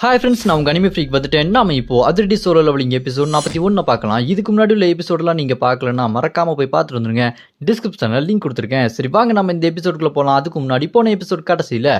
Hi friends, நான் உங்கள் anime freak வந்துட்டேன். நாம இப்போ அதிரடி சோலோ லெவலிங் எபிசோட் 41 பார்க்கலாம். இதுக்கு முன்னாடி உள்ள எபிசோடெலாம் நீங்கள் பார்க்கலன்னா மறக்காமல் போய் பார்த்துட்டு வந்துருங்க. டிஸ்கிரிப்ஷனில் லிங்க் கொடுத்துருக்கேன். சரி வாங்க நம்ம இந்த எபிசோடுக்குள்ளே போகலாம். அதுக்கு முன்னாடி போன எபிசோட் கடைசியில்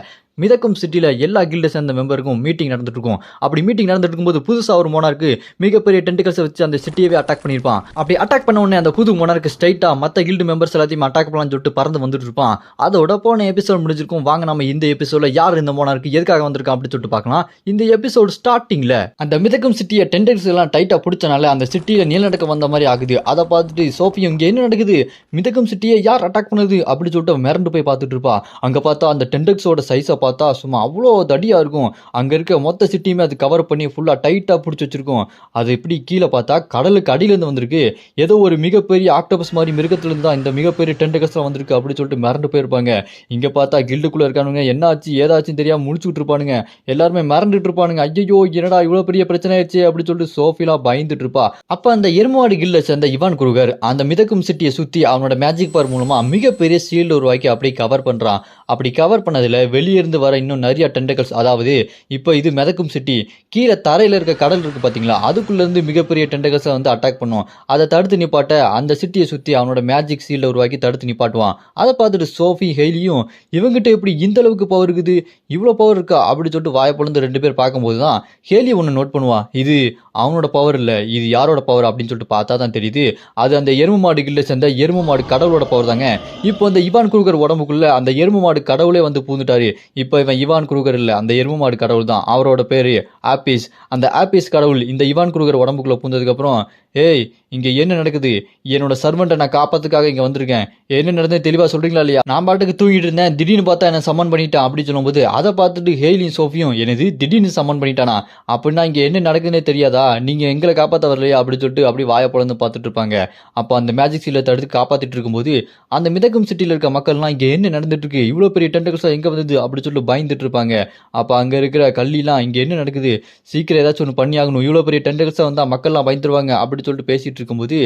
மிதக்கும் சிட்டியில் எல்லா கில்டை சேர்ந்த மெம்பருக்கும் மீட்டிங் நடந்துட்டு இருக்கும். அப்படி மீட்டிங் நடந்துட்டு இருக்கும்போது புதுசாக ஒரு மோனாருக்கு மிகப்பெரிய டென்டிகல்ஸை வச்சு அந்த சிட்டியவே அட்டாக் பண்ணியிருப்பான். அப்படி அட்டாக் பண்ண உடனே அந்த புது மோனாருக்கு ஸ்ட்ரைட்டாக மற்ற கில்டு மெம்பர்ஸ் எல்லாத்தையும் அட்டாக் பண்ணலாம்னு சொல்லிட்டு பறந்து வந்துட்டு இருப்பான். அதோட போன எபிசோட் முடிஞ்சிருக்கும். வாங்க நம்ம இந்த எபிசோடில் யார் இந்த மோனாருக்கு எதுக்காக வந்திருக்கான் அப்படின்னு சொல்லிட்டு பார்க்கலாம். இந்த எபிசோட் ஸ்டார்டிங்ல அந்த மிதக்கும் சிட்டியை டென்டல்ஸ் எல்லாம் டைட்டா பிடிச்சனால அந்த சிட்டியில நிலநடுக்கம் வந்த மாதிரி ஆகுது. அதை பார்த்துட்டு சோஃபியும் இங்க என்ன நடக்குது, மிதக்கும் சிட்டியை யார் அட்டாக் பண்ணுது அப்படி சொல்லிட்டு மிரண்டு போய் பார்த்துட்டு இருப்பா. அங்க பார்த்தா அந்த டென்டல்ஸோட சைஸை பார்த்தா சும்மா அவ்வளோ தடியா இருக்கும். அங்க இருக்க மொத்த சிட்டியுமே அது கவர் பண்ணி ஃபுல்லா டைட்டா பிடிச்சி வச்சிருக்கும். அது எப்படி கீழே பார்த்தா கடலுக்கு அடியிலேருந்து வந்திருக்கு. ஏதோ ஒரு மிகப்பெரிய ஆக்டோபஸ் மாதிரி மிருகத்திலிருந்து தான் இந்த மிகப்பெரிய டென்டல்ஸ் வந்திருக்கு அப்படி சொல்லிட்டு மிரண்டு போயிருப்பாங்க. இங்க பார்த்தா கில்டுக்குள்ள இருக்கானுங்க என்ன ஆச்சு ஏதாச்சும் தெரியாம முடிச்சுட்டு இருப்பானுங்க. எல்லாருமே மிரண்டுட்டு இருப்பானுங்க. ஐயோ என்னடா இவ்வளவு பெரிய பிரச்சனை ஆயிடுச்சு அப்படின்னு சொல்லிட்டு சோஃபிலாம் பயந்துட்டு இருப்பா. அப்ப அந்த எருமாடு கில்ல சேர்ந்த இவான் குருகர் அந்த மிதக்கும் சிட்டியை சுத்தி அவனோட மேஜிக் பவர் மூலமா மிகப்பெரிய ஷீல்டு உருவாக்கி அப்படி கவர் பண்றான். அப்படி கவர் பண்ணதுல வெளியே இருந்து வர இன்னும் நிறைய டென்டக்கல்ஸ், அதாவது இப்போ இது மிதக்கும் சிட்டி கீழே தரையில இருக்க கடல் இருக்கு பாத்தீங்களா, அதுக்குள்ள இருந்து மிகப்பெரிய டென்டக்கல்ஸை வந்து அட்டாக் பண்ணும். அதை தடுத்து நிப்பாட்ட அந்த சிட்டியை சுத்தி அவனோட மேஜிக் ஷீல்டை உருவாக்கி தடுத்து நிப்பாட்டுவான். அதை பார்த்துட்டு சோஃபி ஹெய்லியும் இவங்கிட்ட எப்படி இந்த அளவுக்கு பவர் இருக்குது, இவ்வளோ பவர் இருக்கா அப்படின்னு சொல்லிட்டு வாய்ப்புலந்து ரெண்டு பேர் பார்க்கும்போது தான் ஹேலி ஒன்று நோட் பண்ணுவா. இது அவனோட பவர் இல்லை, இது யாரோட பவர் அப்படின்னு சொல்லிட்டு பார்த்தா தான் தெரியுது அது அந்த எரும மாடு கில்ல சேர்ந்த எரும மாடு கடவுளோட பவர் தாங்க. இப்போ அந்த இவான் குருகர் உடம்புக்குள்ள அந்த எரும மாடு கடவுளே வந்து பூந்துட்டாரு. இப்போ இவன் இவான் குருகர் இல்லை, அந்த எரும மாடு கடவுள் தான். அவரோட பேரு ஆப்பிஸ். அந்த ஆப்பிஸ் கடவுள் இந்த இவான் குருகர் உடம்புக்குள்ள பூந்ததுக்கு அப்புறம், ஏய் இங்க என்ன நடக்குது, என்னோட சர்வெண்ட்டை நான் காப்பாத்துக்காக இங்க வந்திருக்கேன், என்ன நடந்தது தெளிவா சொல்றீங்களா இல்லையா, நான் பாட்டுக்கு தூங்கிட்டு இருந்தேன் திடீர்னு பார்த்தா என்ன சம்மன் பண்ணிட்டான் அப்படின்னு சொல்லும்போது அதை பார்த்துட்டு ஹேலியும் சோஃபியும் எனது திடீர்னு சம்மன் பண்ணிட்டானா, அப்படின்னா இங்க என்ன நடக்குதுன்னே தெரியாதா, நீங்க எங்களை காப்பாற்ற வரலையா அப்படின்னு சொல்லிட்டு அப்படி வாயை பொழந்து பார்த்துட்டு இருப்பாங்க. அப்போ அந்த மேஜிக் சீலை தடுத்து காப்பாத்திட்டு இருக்கும்போது அந்த மிதக்கும் சிட்டியில் இருக்க மக்கள்லாம் இங்க என்ன நடந்துட்டு இருக்கு, இவ்வளவு பெரிய டென்டக்கல்ஸ் எங்க வந்தது அப்படி சொல்லிட்டு பயந்துட்டு இருப்பாங்க. அப்ப அங்க இருக்கிற கள்ளிலாம் இங்க என்ன நடக்குது, சீக்கிரம் ஏதாச்சும் ஒன்று பண்ணி ஆகணும், இவ்வளவு பெரிய டென்டக்கல்ஸா வந்தா மக்கள்லாம் பயந்துருவாங்க அப்படி சொல்லிட்டு பேசிட்டு இருக்கும்போது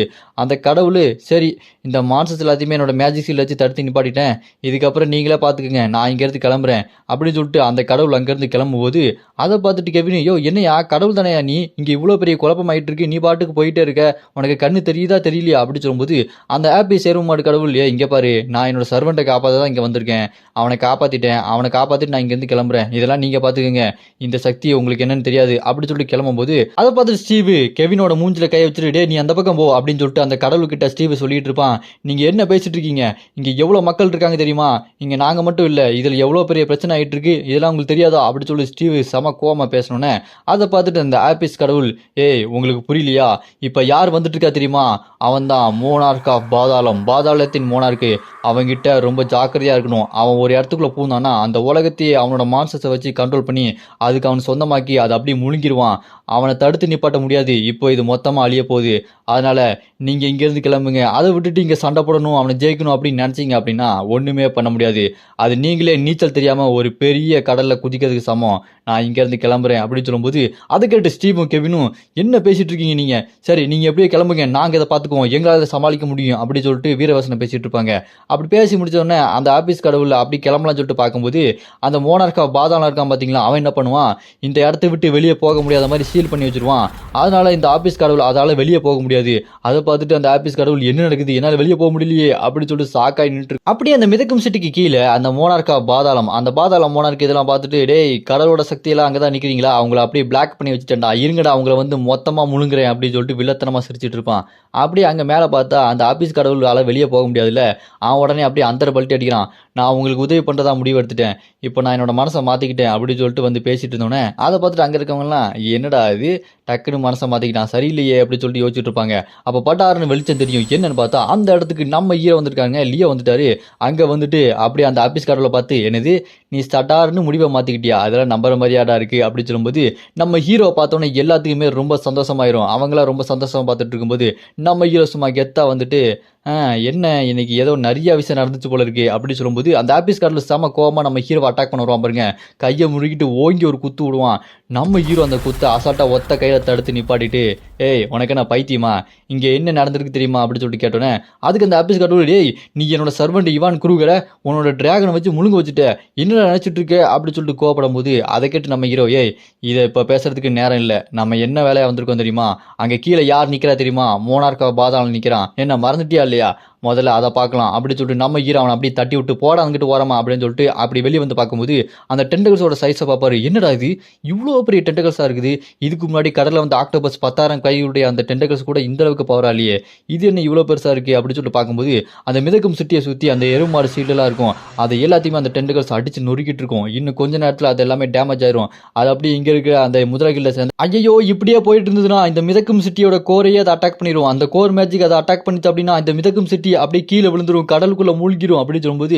அந்த கடவுள், சரி இந்த மான்சஸ் எல்லாத்தையுமே என்னோட மேஜிக் சீல் வச்சு தடுத்து நிப்பாட்டிட்டேன், இதுக்கப்புறம் நீங்களே பார்த்துக்குங்க நான் இங்கேருந்து கிளம்புறேன் அப்படின்னு சொல்லிட்டு அந்த கடவுள் அங்கேருந்து கிளம்பும்போது அதை பார்த்துட்டு கெவின், யோ என்னையா கடவுள் தானேயா நீ, இங்கே இவ்வளோ பெரிய குழப்பம் ஆகிட்டு இருக்கு, நீ பாட்டுக்கு போயிட்டே இருக்க, உனக்கு கண்ணு தெரியுதா தெரியலையா அப்படின்னு சொல்லும்போது அந்த ஆப்பி சேரும் மாடு கடவுள், இங்கே பாரு நான் என்னோட சர்வெண்ட்டை காப்பாற்ற தான் இங்கே வந்திருக்கேன், அவனை காப்பாற்றிட்டேன், அவனை காப்பாற்றிட்டு நான் இங்கேருந்து கிளம்புறேன், இதெல்லாம் நீங்கள் பார்த்துக்குங்க, இந்த சக்தி உங்களுக்கு என்னன்னு தெரியாது அப்படி சொல்லிட்டு கிளம்பும்போது அதை பார்த்துட்டு ஸ்டீவ் கெவினோட மூஞ்சில கை வச்சுட்டு, டே நீ அந்த பக்கம் போ அப்படின்னு சொல்லிட்டு அந்த கடவுள்கிட்ட ஸ்டீவ் சொல்லிட்டு இருப்பான். நீங்க என்ன பேசிட்டு இருக்கீங்க, இங்க எவ்வளவு மக்கள் இருக்காங்க தெரியுமா, இங்க நாங்க மட்டும் இல்ல, இதுல எவ்வளவு பெரிய பிரச்சனை ஆயிட்டு இருக்கு, இதெல்லாம் உங்களுக்கு தெரியாதா அப்படி சொல்லி ஸ்டீவ் செம கோவமா பேசணுன்னே அதை பார்த்துட்டு அந்த ஆப்பிஸ் கடவுள், ஏய் உங்களுக்கு புரியலையா, இப்ப யார் வந்துட்டு இருக்கா தெரியுமா, அவன் தான் மோனார்க் ஆஃப் பாதாளம், பாதாளத்தின் மோனார்க்கு, அவன்கிட்ட ரொம்ப ஜாக்கிரதையா இருக்கணும், அவன் ஒரு இடத்துக்குள்ள பூந்தானா அந்த உலகத்தையே அவனோட மான்சஸை வச்சு கண்ட்ரோல் பண்ணி அதுக்கு அவன் சொந்தமாக்கி அதை அப்படியே முழுங்கிடுவான், அவனை தடுத்து நிப்பாட்ட முடியாது, இப்போ இது மொத்தமாக அழிய போகுது, அதனால நீங்கள் இங்கேருந்து கிளம்புங்க, அதை விட்டுட்டு இங்கே சண்டை போடணும் அவனை ஜெயிக்கணும் அப்படின்னு நினச்சிங்க அப்படின்னா ஒன்றுமே பண்ண முடியாது, அது நீங்களே நீச்சல் தெரியாமல் ஒரு பெரிய கடலில் குதிக்கிறதுக்கு சமம், நான் இங்கேருந்து கிளம்புறேன் அப்படின்னு சொல்லும்போது அதை கேட்டு ஸ்டீவும் கெவினும், என்ன பேசிட்டு இருக்கீங்க நீங்கள், சரி நீங்கள் எப்படியே கிளம்புங்க நாங்கள் இதை பார்த்துக்குவோம் எங்களால் சமாளிக்க முடியும் அப்படின்னு சொல்லிட்டு வீரவசனம் பேசிட்டு இருப்பாங்க. அப்படி பேசி முடிச்சோடனே அந்த ஆபீஸ் கடவுள் அப்படி கிளம்பலாம் சொல்லிட்டு பார்க்கும்போது அந்த மோனார்க்கா பாதாளம் இருக்கான் பார்த்தீங்களா, அவன் என்ன பண்ணுவான், இந்த இடத்த விட்டு வெளியே போக முடியாத மாதிரி சீல் பண்ணி வச்சிருவான், அதனால இந்த ஆபீஸ் கடவுள் அதால வெளியே போக முடியாது. அதை பார்த்துட்டு அந்த ஆபீஸ் கடவுள் என்ன நடக்குது என்னால் வெளியே போக முடியலையே அப்படின்னு சொல்லிட்டு சாக்காய் நின்று அப்படியே அந்த மிதக்கும் சிட்டிக்கு கீழே அந்த மோனார்க்கா பாதாளம், அந்த பாதாளம் மோனார்க்கு இதெல்லாம் பார்த்துட்டு, டேய் கடவுளோட சக்தியெல்லாம் அங்கதான் நிக்கிறீங்களா, அவங்கள அப்படியே பிளாக் பண்ணி வச்சுட்டேன்டா, இருங்கடா அவங்கள வந்து மொத்தமா முழுங்குறேன் அப்படின்னு சொல்லிட்டு வில்லத்தனமா சிரிச்சிட்டு இருப்பான். அப்படியே அங்க மேல பார்த்தா அந்த ஆபீஸ் கடவுளால வெளியே போக முடியாதுல்ல, அவன் உடனே அப்படியே அந்த பல்ட்டி அடிக்கிறான், நான் உங்களுக்கு உதவி பண்றதா முடிவு எடுத்துட்டேன், இப்போ நான் என்னோட மனசை மாத்திக்கிட்டேன் அப்படின்னு சொல்லிட்டு வந்து பேசிட்டு இருந்தோன்னே அதை பார்த்துட்டு அங்க இருக்கவங்கலாம், என்னடா இது டக்குன்னு மனசை மாத்திக்கிட்டான் சரியில்லையே அப்படின்னு சொல்லிட்டு யோசிச்சுட்டு இருப்பாங்க. அப்போ பட்டாருன்னு வெளிச்சம் தெரியும், என்னன்னு பார்த்தா அந்த இடத்துக்கு நம்ம ஹீரோ வந்திருக்காங்க, லியோ வந்துட்டாரு. அங்க வந்துட்டு அப்படியே அந்த ஆபீஸ் கடவுளை பார்த்து, என்னது நீ ஸ்டார்டாருன்னு முடிவை மாத்திக்கிட்டியா, அதெல்லாம் நம்புற மாதிரியாடா இருக்கு அப்படின்னு சொல்லும்போது நம்ம ஹீரோ பார்த்தோன்னே எல்லாத்துக்குமே ரொம்ப சந்தோஷமாயிரும். அவங்களாம் ரொம்ப சந்தோஷமா பார்த்துட்டு இருக்கும்போது நம்ம ஹீரோ சும்மா கெத்தா வந்துட்டு, என்ன இன்னைக்கு ஏதோ நிறைய விஷயம் நடந்துச்சு போல இருக்கு அப்படி சொல்லும்போது அந்த ஆபீஸ் கார்டில் செம கோவமா நம்ம ஹீரோ அட்டாக் பண்ண வருவான் பாருங்க. கையை முறுக்கிட்டு ஓங்கி ஒரு குத்து விடுவான். நம்ம ஹீரோ அந்த குத்தை அசால்ட்டா ஒத்த கையில தடுத்து நிப்பாட்டிட்டு, ஏய் உனக்கு என்ன பைத்தியமா, இங்க என்ன நடந்திருக்கு தெரியுமா அப்படின்னு சொல்லிட்டு கேட்டோன்னே, அதுக்கு அந்த ஆபீஸ் கார்டு, டேய் நீ என்னோட சர்வெண்ட் இவான் குரூகரை உன்னோட டிராகனை வச்சு முழுங்க வச்சுட்ட, என்ன நினைச்சிட்டு இருக்க அப்படி சொல்லிட்டு கோவப்படும் போது அதை கேட்டு நம்ம ஹீரோ, ஏய் இதை இப்போ பேசுறதுக்கு நேரம் இல்லை, நம்ம என்ன வேலையா வந்திருக்கோம் தெரியுமா, அங்கே கீழே யார் நிற்கிறா தெரியுமா, மோனார்கா பாதாளம் நிற்கிறான், என்ன மறந்துட்டியா இல்லையா, முதல்ல அதை பார்க்கலாம் அப்படி சொல்லிட்டு நம்ம ஹீரோ அவனை அப்படியே தட்டி விட்டு போட அங்கிட்டு ஓரமா அப்படின்னு சொல்லிட்டு அப்படி வெளியே வந்து பார்க்கும்போது அந்த டென்டகல்ஸோட சைஸை பார்ப்பாரு. என்னடா இது இவ்வளோ பெரிய டென்டகல்ஸாக இருக்குது, இதுக்கு முன்னாடி கடலில் வந்து ஆக்டோபஸ் 10,000 கையுடைய அந்த டென்டகல்ஸ் கூட இந்த அளவுக்கு பவரா இல்லையே, இது என்ன இவ்வளோ பெருசாக இருக்குது அப்படின்னு சொல்லிட்டு பார்க்கும்போது அந்த மிதக்கும் சிட்டியை சுற்றி அந்த எருமாடு சீல்டெல்லாம் இருக்கும், அதை எல்லாத்தையுமே அந்த டென்டகல்ஸ் அடித்து நொறுக்கிட்டு இருக்கும். இன்னும் கொஞ்ச நேரத்தில் அது எல்லாமே டேமேஜ் ஆயிரும். அது அப்படியே இங்கே இருக்கிற அந்த முதலகில சேர்ந்து ஐயோ இப்படியே போயிட்டு இருந்ததுன்னா இந்த மிதக்கும் சிட்டியோட கோரையே அதை அட்டாக் பண்ணிடும், அந்த கோர் மேஜிக் அதை அட்டாக் பண்ணிச்சு அப்படின்னா இந்த மிதக்கும் சிட்டி அப்படியே கீழே விழுந்துரும், கடலுக்குள்ள மூழ்கிரும் அப்படின்னு சொல்லும்போது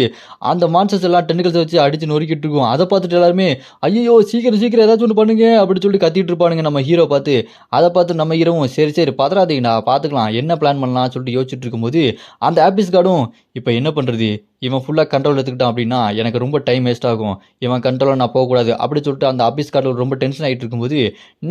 அந்த மான்சஸ் எல்லாம் டென்டகல்ஸ் வச்சு அடிச்சு நொறுக்கிட்டு இருக்கும். அதை பார்த்துட்டு எல்லாருமே ஐயோ சீக்கிரம் சீக்கிரம் ஏதாச்சும் ஒன்று பண்ணுங்க அப்படின்னு சொல்லி கத்திட்டு இருப்பானுங்க நம்ம ஹீரோ பார்த்து. அதை பார்த்து நம்ம ஹீரோவும் சரி சரி பதறாதீங்கடா பார்த்துக்கலாம் என்ன பிளான் பண்ணலாம் சொல்லிட்டு யோசிச்சுட்டு இருக்கும்போது அந்த ஆபீஸ் கார்டும் இப்போ என்ன பண்ணுறது, இவன் ஃபுல்லாக கண்ட்ரோல் எடுத்துக்கிட்டான் அப்படின்னா எனக்கு ரொம்ப டைம் வேஸ்ட் ஆகும், இவன் கண்ட்ரோலில் நான் போகக்கூடாது அப்படி சொல்லிட்டு அந்த ஆபீஸ் கார்டில் ரொம்ப டென்ஷன் ஆகிட்டு இருக்கும்போது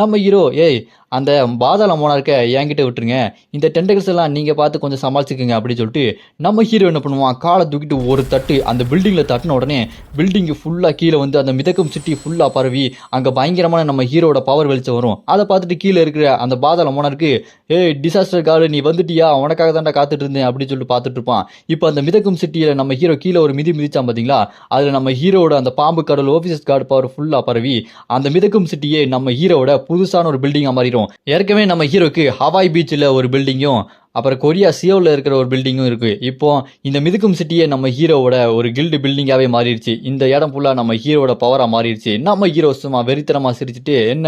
நம்ம ஹீரோ, ஏய் அந்த பாதாள மோனார்க்க என்கிட்ட விட்டுருங்க, இந்த டென்டகல்ஸ் எல்லாம் நீங்கள் பார்த்து கொஞ்சம் சமாளிச்சுக்குங்க அப்படின்னு சொல்லிட்டு நம்ம ஹீரோ என்ன பண்ணுவான், காலை தூக்கிட்டு ஒரு தட்டு அந்த பில்டிங்கில் தட்டின உடனே பில்டிங்கு ஃபுல்லாக கீழே வந்து அந்த மிதக்கும் சிட்டி ஃபுல்லாக பரவி அங்கே பயங்கரமான நம்ம ஹீரோட பவர் வெளிச்சம் வரும். அதை பார்த்துட்டு கீழே இருக்கிற அந்த பாதாள மோனாருக்கு, ஏய் டிசாஸ்டர் கார்டு நீ வந்துட்டியா, உனக்காக தாண்டா காத்துட்டு இருந்தேன் அப்படின்னு சொல்லிட்டு பார்த்துட்டு இருப்பான். இப்போ அந்த மிதக்கும் சிட்டியில் நம்ம ஹீரோ கீழே ஒரு மிதிச்சான் பார்த்தீங்களா, அதில் நம்ம ஹீரோட அந்த பாம்பு கடல் ஆஃபீஸர்ஸ் கார்டு பவர் ஃபுல்லாக பரவி அந்த மிதக்கும் சிட்டியே நம்ம ஹீரோட புதுசான ஒரு பில்டிங்காக மாறிடும். ஏற்கனவே நம்ம ஹீரோக்கு ஹவாய் பீச்சில் ஒரு பில்டிங்கும் அப்புறம் கொரியா சியோவில் இருக்கிற ஒரு பில்டிங்கும் இருக்குது. இப்போ இந்த மிதக்கும் சிட்டியே நம்ம ஹீரோவோட ஒரு கில்டு பில்டிங்காகவே மாறிடுச்சு. இந்த இடம் ஃபுல்லாக நம்ம ஹீரோட பவராக மாறிடுச்சு. நம்ம ஹீரோ சும்மா வெறித்தனமாக சிரிச்சுட்டு, என்ன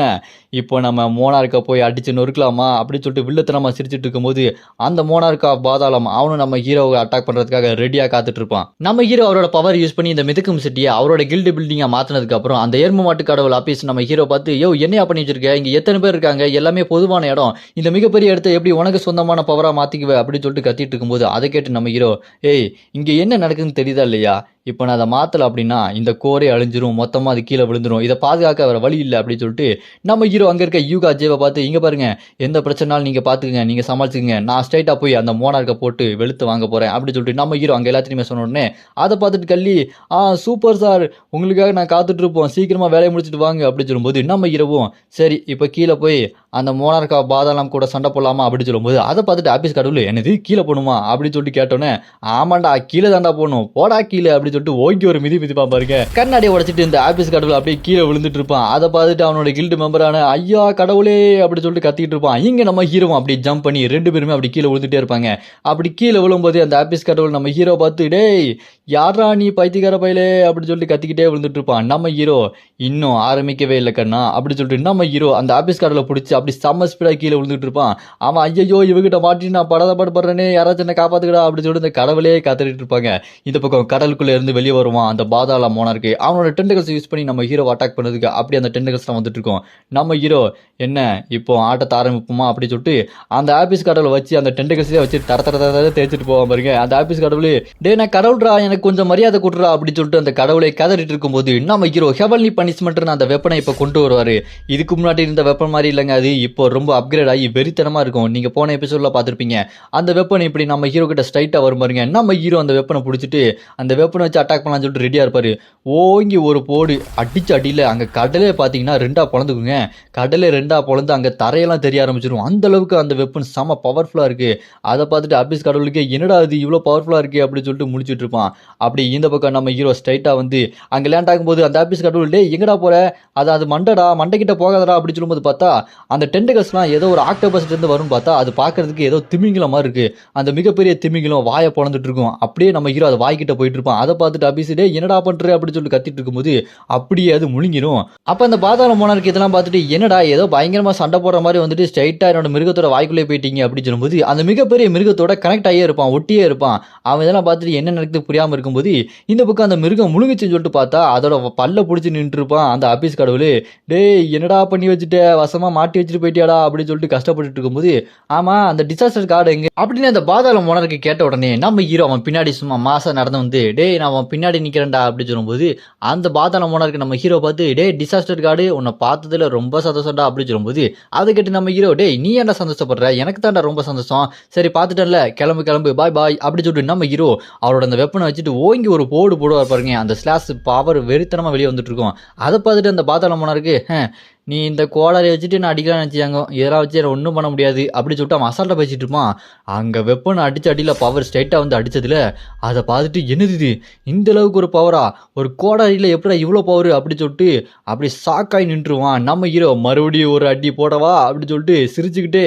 இப்போ நம்ம மோனார்க்கா போய் அடிச்சு நொறுக்கலாமா அப்படின்னு சொல்லிட்டு வில்லத்தனமாக சிரிச்சுட்டு இருக்கும்போது அந்த மோனார்க்கா பாதாளம் அவனும் நம்ம ஹீரோவை அட்டாக் பண்ணுறதுக்காக ரெடியாக காத்துட்டு இருப்பான். நம்ம ஹீரோ அவரோட பவர் யூஸ் பண்ணி இந்த மிதக்கும் சிட்டியை அவரோட கில்டு பில்டிங்காக மாற்றினதுக்கு அப்புறம் அந்த எரும மாட்டு கடவுள் ஆபீஸ் நம்ம ஹீரோ பார்த்து, யோ என்னையா பண்ணி வச்சிருக்க, இங்கே எத்தனை பேர் இருக்காங்க, எல்லாமே பொதுவான இடம், இந்த மிகப்பெரிய இடத்த எப்படி உனக்கு சொந்தமான பவராக மாற்றிக்குவே அப்படின்னு சொல்லிட்டு கத்திட்டு இருக்கும்போது அதை கேட்டு நம்ம ஹீரோ, ஏய் இங்கே என்ன நடக்குதுன்னு தெரியுதா இல்லையா, இப்போ நான் அதை மாற்றலை அப்படின்னா இந்த கோரே அழிஞ்சிரும், மொத்தமாக அது கீழே விழுந்துரும், இதை பாதுகாக்க வேறு வழி இல்லை அப்படின்னு சொல்லிட்டு நம்ம ஹீரோ அங்கே இருக்க யூகா ஜேவை பார்த்து, இங்கே பாருங்க எந்த பிரச்சனாலும் நீங்கள் பார்த்துக்குங்க, நீங்கள் சமாளிச்சுக்குங்க, நான் ஸ்ட்ரைட்டாக போய் அந்த மோனார்க்கை போட்டு வெளுத்து வாங்க போகிறேன் அப்படின்னு சொல்லிட்டு நம்ம ஹீரோ அங்கே எல்லாத்தையுமே சொன்ன உடனே அதை பார்த்துட்டு கள்ளி, சூப்பர் சார் உங்களுக்காக நான் காத்துட்டு இருப்போம், சீக்கிரமாக வேலையை முடிச்சுட்டு வாங்க அப்படின்னு சொல்லும்போது நம்ம ஹீரோவும் சரி இப்போ கீழே போய் அந்த மோனார்க்கா பாதாளம் கூட சண்டை போடலாமா அப்படின்னு சொல்லும்போது அதை பார்த்துட்டு ஆபீஸ் கடவுள் என்னது கீழே போகணுமா அப்படின்னு சொல்லிட்டு கேட்டோன்னே, ஆமாண்டா கீழே தாண்டா போகணும் போடா கீழே அப்படின்னு சொல்லிட்டு ஓங்கி ஒரு மிதிப்பான் பாருங்க. கண்ணாடியை உடைச்சிட்டு இந்த ஆபீஸ் கடவுள் அப்படியே கீழே விழுந்துட்டு இருப்பான். அதை பார்த்துட்டு அவனோட கில்டு மெம்பரான ஐயா கடவுளே அப்படின்னு சொல்லிட்டு கத்திட்டு இருப்பான். இங்க நம்ம ஹீரோவும் அப்படி ஜம்ப் பண்ணி ரெண்டு பேருமே அப்படி கீழே விழுந்துட்டே இருப்பாங்க. அப்படி கீழே விழும்போது அந்த ஆபீஸ் கடவுள் நம்ம ஹீரோ பார்த்து, டேய் யாரா நீ பைத்தியக்கார பையலே அப்படின்னு சொல்லிட்டு கத்திக்கிட்டே விழுந்துட்டு இருப்பான். நம்ம ஹீரோ இன்னும் ஆரம்பிக்கவே இல்லை கண்ணா அப்படி சொல்லிட்டு நம்ம ஹீரோ அந்த ஆபீஸ் கடவுளை பிடிச்சி அப்படி செம்ம ஸ்பீடாக கீழே விழுந்துட்டு இருப்பான். அவன் ஐயோ இவகிட்ட மாட்டி நான் படப்படுறேனே யாராச்சும் என்ன காப்பாத்துக்கடா அப்படின்னு சொல்லிட்டு இந்த கடவுளே காத்துட்டு இருப்பாங்க. இந்த பக்கம் கடலுக்குள்ள இருந்து வெளியே வருவான் அந்த பாதாள மோனார்க்கு. அவனோட டென்டகல்ஸ் யூஸ் பண்ணி நம்ம ஹீரோ அட்டாக் பண்ணதுக்கு அப்படி அந்த டென்டகல்ஸ் தான் வந்துட்டு இருக்கோம். நம்ம ஹீரோ என்ன இப்போ ஆட்டத்தை ஆரம்பிப்போமா அப்படின்னு சொல்லிட்டு அந்த ஆபீஸ் கடவுளை வச்சு அந்த டென்டகல்ஸே வச்சு தர தேய்ச்சிட்டு போவான் பாருங்க. அந்த ஆபீஸ் கடவுளே, டே நான் கடவுள்ரா எனக்கு கொஞ்சம் மரியாதை கொடுறா அப்படின்னு சொல்லிட்டு அந்த கடவுளை கதறிட்டு இருக்கும்போது நம்ம ஹீரோ ஹெவன்லி பனிஷ்மெண்ட்னு அந்த வெப்பனை இப்போ கொண்டு வருவாரு. இதுக்கு முன்னாடி இருந்த வெப்பன் மாதிரி இல்லைங்க, அது இப்போ ரொம்ப அப்கிரேட் ஆகி வெறித்தனமா இருக்கும். நீங்க போன எபிசோட்ல பார்த்துருப்பீங்க. அந்த வெப்பன் இப்படி நம்ம ஹீரோ கிட்ட ஸ்ட்ரைட்டா வரும் பாருங்க. நம்ம ஹீரோ அந்த வெப்பனை பிடிச்சிட்டு அந்த வெப்பனை வச்சு அட்டாக் பண்ணலாம்னு சொல்லிட்டு ரெடியா இருப்பாரு. ஓங்கி ஒரு போடு அடிச்சு அடியில் அங்கே கடலே பார்த்தீங்கன்னா ரெண்டாக பொழந்துக்குங்க. கடலே ரெண்டாக பொழந்து அங்கே தரையெல்லாம் தெரிய ஆரம்பிச்சிடும். அந்த அளவுக்கு அந்த வெப்பன் செம பவர்ஃபுல்லாக இருக்குது. அதை பார்த்துட்டு ஆபீஸ் கடவுளுக்கே என்னடா இது இவ்வளோ பவர்ஃபுல்லாக இருக்குது அப்படின்னு சொல்லிட்டு முடிச்சுட்டு இருப்பான். அப்படி இந்த பக்கம் நம்ம ஹீரோ ஸ்ட்ரைட்டாக வந்து அங்கே லேண்ட் ஆகும்போது அந்த ஆபீஸ் கடவுள், டே எங்கடா போகிற, அது மண்டடா மண்டைக்கிட்ட போகாதடா அப்படின்னு சொல்லும்போது பார்த்தா அந்த டென்டகல்ஸ்லாம் ஏதோ ஒரு ஆக்டோபஸ்லேருந்து வரும்னு பார்த்தா அது பார்க்கறதுக்கு ஏதோ திமிங்கலம் மாதிரி இருக்குது. அந்த மிகப்பெரிய திமிங்கலம் வாயை பொழந்துட்டு இருக்கும். அப்படியே நம்ம ஹீரோ அதை வாய்க்கிட்ட போயிட்டு இருப்பான். அதை பார்த்துட்டு அபிஸ் டேய் என்னடா பண்ற அப்படின்னு சொல்லிட்டு கத்திட்டு இருக்கும்போது அப்படியே அது முழுங்கிரும். அப்ப அந்த பாதாள மோனார்க் இதெல்லாம் பார்த்துட்டு என்னடா ஏதோ பயங்கரமா சண்டை போடுற மாதிரி வந்துட்டு ஸ்ட்ரைட்டா என்னோட மிருகத்தோட வாய்க்குள்ளே போயிட்டீங்க அப்படின்னு சொல்லும்போது அந்த மிகப்பெரிய மிருகத்தோட கனெக்ட் ஆகியே இருப்பான், ஒட்டியே இருப்பான். அவன் இதெல்லாம் பார்த்துட்டு என்ன நடக்குது புரியாம இருக்கும்போது இந்த பக்கம் அந்த மிருகம் முழுங்குச்சுன்னு சொல்லிட்டு பார்த்தா அதோட பல்ல பிடிச்சி நின்று இருப்பான் அந்த அபிஸ் கடவுள். டேய் என்னடா பண்ணி வச்சுட்ட, வசமா மாட்டி வச்சுட்டு போயிட்டியாடா அப்படின்னு சொல்லிட்டு கஷ்டப்பட்டு இருக்கும்போது ஆமா அந்த டிசாஸ்டர் கார்டு எங்க அப்படின்னு அந்த பாதாள மோனருக்கு கேட்ட உடனே நம்ம ஹீரோ அவன் பின்னாடி சும்மா மாசா நடந்து வந்து டேய் நான் அவன் பின்னாடி நிக்கிறேன்டா அப்படின்னு சொல்லும்போது அந்த பாதாள மோனருக்கு நம்ம ஹீரோ பார்த்து டே டிசாஸ்டர் கார்டு உன்னை பார்த்ததுல ரொம்ப சந்தோஷம்டா அப்படின்னு சொல்லும்போது அதை கேட்டு நம்ம ஹீரோ டேய் நீ என்ன சந்தோஷப்படுற, எனக்கு தான்டா ரொம்ப சந்தோஷம், சரி பார்த்துட்டேன்ல கிளம்பு கிளம்பு பாய் பாய் அப்படின்னு சொல்லிட்டு நம்ம ஹீரோ அவரோட அந்த வெப்பனை வச்சுட்டு ஓங்கி ஒரு போடு போடுவார் பாருங்க. அந்த ஸ்லாஷ் பவர் வெறித்தனமா வெளியே வந்துட்டு இருக்கும். அதை பார்த்துட்டு அந்த பாதாள மோனருக்கு நீ இந்த கோடாரி வச்சுட்டு நான் அடிக்கலாம் நினச்சியாங்க, இதெல்லாம் வச்சு என்ன ஒன்றும் பண்ண முடியாது அப்படி சொல்லிட்டு அவன் அசால்ட்டாக பேசிட்டு இருப்பான். அங்கே வெப்பன் அடிச்சு அடியில் பவர் ஸ்ட்ரைட்டாக வந்து அடித்ததில் அதை பார்த்துட்டு என்னது இது இந்த அளவுக்கு ஒரு பவரா, ஒரு கோடாரியில் எப்படா இவ்வளோ பவர் அப்படி சொல்லிட்டு அப்படி சாக்காய் நின்றுவான். நம்ம ஹீரோ மறுபடியும் ஒரு அடி போடவா அப்படி சொல்லிட்டு சிரிச்சுக்கிட்டு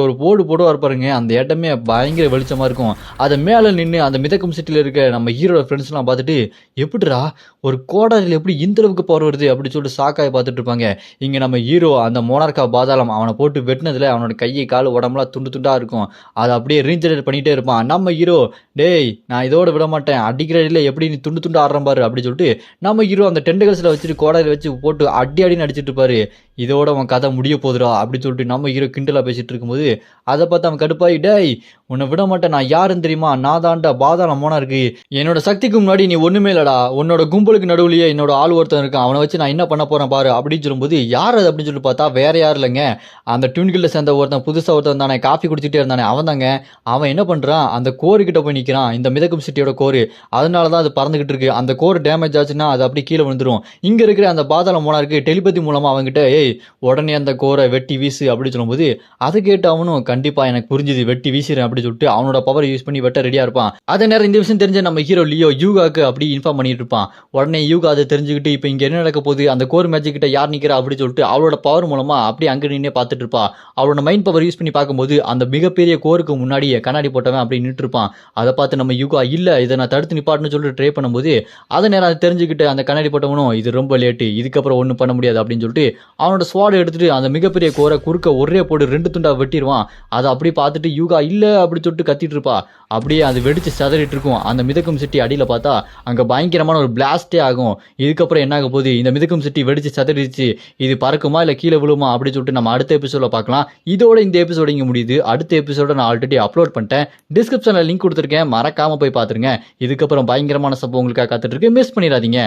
ஒரு போடு போடுவார் பாருங்க. அந்த இடமே பயங்கர வெளிச்சமாக இருக்கும். அதை மேலே நின்று அந்த மிதக்கும் சிட்டியில் இருக்க நம்ம ஹீரோட ஃப்ரெண்ட்ஸ்லாம் பார்த்துட்டு எப்படிடா ஒரு கோடாரியில் எப்படி இந்த அளவுக்கு பவர் வருது அப்படி சொல்லிட்டு சாக்காய் பார்த்துட்டு இருப்பாங்க. இங்கே நம்ம ஹீரோ அந்த மோனார்கா பாதாளம் அவனை போட்டு வெட்டினதில் அவனோட கையை கால் உடம்புலாம் துண்டு துண்டாக இருக்கும். அதை அப்படியே ரீஜெனரேட் பண்ணிகிட்டே இருப்பான். நம்ம ஹீரோ டேய் நான் இதோட விட மாட்டேன், அடிக்கிறதில் எப்படி நீ துண்டு துண்டு ஆடுற பாரு அப்படி சொல்லிட்டு நம்ம ஹீரோ அந்த டென்டகல்ஸில் வச்சுட்டு கோடாரியில் வச்சு போட்டு அடி அடின்னு அடிச்சிட்டு இருப்பாரு. இதோட அவன் கதை முடிய போதுடா அப்படி சொல்லிட்டு நம்ம ஹீரோ கிண்டலாக பேசிட்டு இருக்கும்போது அதை பார்த்து அவன் கடுப்பாயி டேய் உன்னை விட மாட்டேன், நான் யாருன்னு தெரியுமா, நான் தாண்டா பாதாள மோனார்க், என்னோட சக்திக்கு முன்னாடி நீ ஒன்றுமே இல்லடா, உன்னோட கும்பலுக்கு நடுவுலையே என்னோட ஆள் ஒருத்தன் இருக்கான், அவனை வச்சு நான் என்ன பண்ண போகிறேன் பாரு அப்படின்னு சொல்லும்போது யார் அது அப்படின்னு சொல்லி பார்த்தா வேற யாரும் இல்லைங்க, அந்த டியூன்கில்ல சேர்ந்த ஒருத்தன் புதுசாக ஒருத்தன் தானே காஃபி குடிச்சிட்டே இருந்தானே அவன் தாங்க. அவன் என்ன பண்ணுறான் அந்த கோரு கிட்ட போய் நிற்கிறான், இந்த மிதக்கும் சிட்டியோட கோரு, அதனால தான் அது பறந்துகிட்டு இருக்கு. அந்த கோர் டேமேஜ் ஆச்சுன்னா அது அப்படி கீழே விழுந்துரும். இங்கே இருக்கிற அந்த பாதாள மோனார்க் டெலிபதி மூலமாக அவங்ககிட்ட ஏய் உடனே அந்த கோரை வெட்டி வீசு அப்படி சொல்லும்போது அதை கேட்டு அவனும் கண்டிப்பா எனக்கு புரிஞ்சுது வெட்டி வீசுறேன் அப்படி சொல்லிட்டு அவனோட பவர் யூஸ் பண்ணி வெட்ட ரெடியா இருப்பான். அதே நேரம் இந்த விஷயம் தெரிஞ்ச நம்ம ஹீரோ லியோ யூகாக்கு அப்படி இன்ஃபார்ம் பண்ணிட்டு இருப்பான். உடனே யூகா அதை தெரிஞ்சுக்கிட்டு இப்போ இங்க என்ன நடக்க போகுது, அந்த கோர் மேஜிக் கிட்ட யார் நிக்கிறா அப்படி சொல்லிட்டு அவளோட பவர் மூலமா அப்படியே அங்க நின்று பார்த்துட்டு இருப்பா. அவளோட மைண்ட் பவர் யூஸ் பண்ணி பார்க்கும்போது அந்த மிகப்பெரிய கோருக்கு முன்னாடியே கண்ணாடி போட்டவன் அப்படி நின்று இருப்பான். அதை பார்த்து நம்ம யூகா இல்ல இதை நான் தடுத்து நிப்பாட்டுன்னு சொல்லிட்டு ட்ரை பண்ணும்போது அதே நேரம் அதை தெரிஞ்சுக்கிட்டு அந்த கண்ணாடி போட்டவனும் இது ரொம்ப லேட்டு, இதுக்கப்புறம் ஒன்றும் பண்ண முடியாது அப்படின்னு சொல்லிட்டு அவனோட ஸ்வாட் எடுத்துட்டு அந்த மிகப்பெரிய கோரை குறுக்க ஒரே போட்டு 2 துண்டா வெட்டிடுவான். அதை அப்படி பார்த்துட்டு யூகா இல்ல அப்படி சொல்லிட்டு கத்திட்டு இருப்பா. அப்படியே அது வெடிச்சு சதறிட்டு இருக்கும். அந்த மிதக்கும் சிட்டி அடியில பார்த்தா அங்க பயங்கரமான ஒரு பிளாஸ்டே ஆகும். இதுக்கப்புறம் என்ன ஆக போகுது, இந்த மிதக்கும் சிட்டி வெடிச்சு சதறிச்சு, இது பறக்குமா இல்ல கீழே விழுமா அப்படின்னு சொல்லிட்டு நம்ம அடுத்த எபிசோட பார்க்கலாம். இதோட இந்த எபிசோட இங்க முடியுது. அடுத்த எபிசோட நான் ஆல்ரெடி அப்லோட் பண்ணிட்டேன், டிஸ்கிரிப்ஷன்ல லிங்க் கொடுத்துருக்கேன், மறக்காம போய் பாத்துருங்க. இதுக்கப்புறம் பயங்கரமான சம்பவம் உங்களுக்காக காத்துட்டு இருக்கு, மிஸ் பண்ணிடாதீங்க.